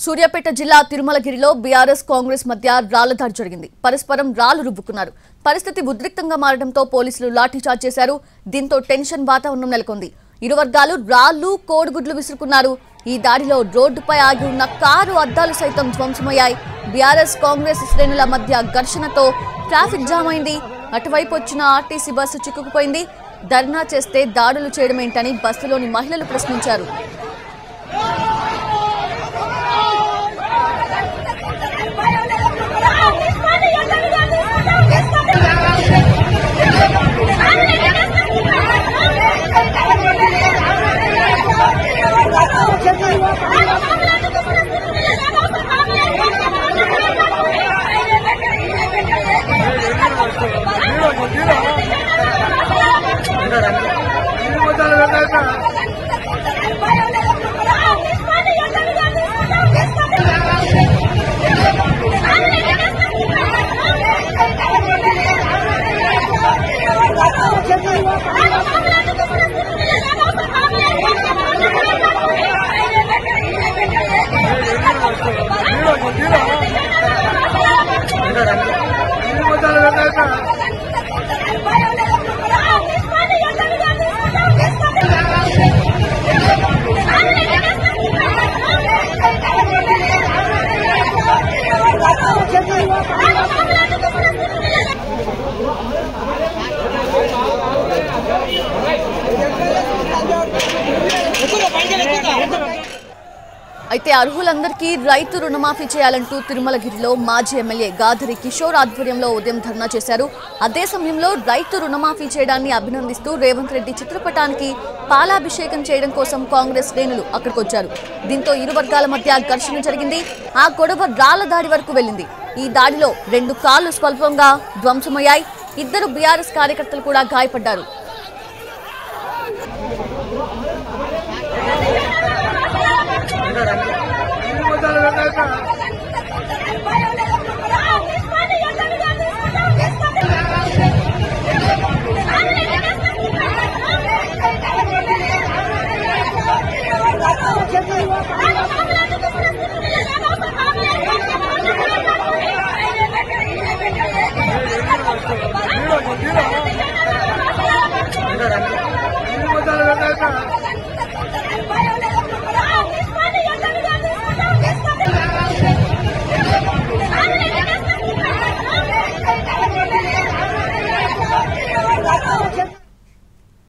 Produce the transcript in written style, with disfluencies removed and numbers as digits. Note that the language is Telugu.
సూర్యాపేట జిల్లా తిరుమలగిరిలో బీఆర్ఎస్ కాంగ్రెస్ మధ్య రాళ్ల దాడి జరిగింది. పరస్పరం రాళ్లు రువ్వుకున్నారు. పరిస్థితి ఉద్రిక్తంగా మారడంతో పోలీసులు లాఠీచార్జ్ చేశారు. దీంతో టెన్షన్ వాతావరణం నెలకొంది. ఇరు వర్గాలు రాళ్లు, కోడిగుడ్లు విసురుకున్నారు. ఈ దాడిలో రోడ్డుపై ఆగి ఉన్న కారు అద్దాలు సైతం ధ్వంసమయ్యాయి. బీఆర్ఎస్ కాంగ్రెస్ శ్రేణుల మధ్య ఘర్షణతో ట్రాఫిక్ జామ్ అయింది. అటువైపు వచ్చిన ఆర్టీసీ బస్సు చిక్కుకుపోయింది. ధర్నా చేస్తే దాడులు చేయడమేంటని బస్సులోని మహిళలు ప్రశ్నించారు. అయితే అర్హులందరికీ రైతు రుణమాఫీ చేయాలంటూ తిరుమలగిరిలో మాజీ ఎమ్మెల్యే గాదరి కిషోర్ ఆధ్వర్యంలో ఉదయం ధర్నా చేశారు. అదే సమయంలో రైతు రుణమాఫీ చేయడాన్ని అభినందిస్తూ రేవంత్ రెడ్డి చిత్రపటానికి పాలాభిషేకం చేయడం కోసం కాంగ్రెస్ శ్రేణులు అక్కడికొచ్చారు. దీంతో ఇరు వర్గాల మధ్య ఘర్షణ జరిగింది. ఆ గొడవ రాళ్ల దాడి వరకు వెళ్లింది. ఈ దాడిలో 2 కార్లు స్వల్పంగా ధ్వంసమయ్యాయి. 2 బీఆర్ఎస్ కార్యకర్తలు కూడా గాయపడ్డారు. Gracias.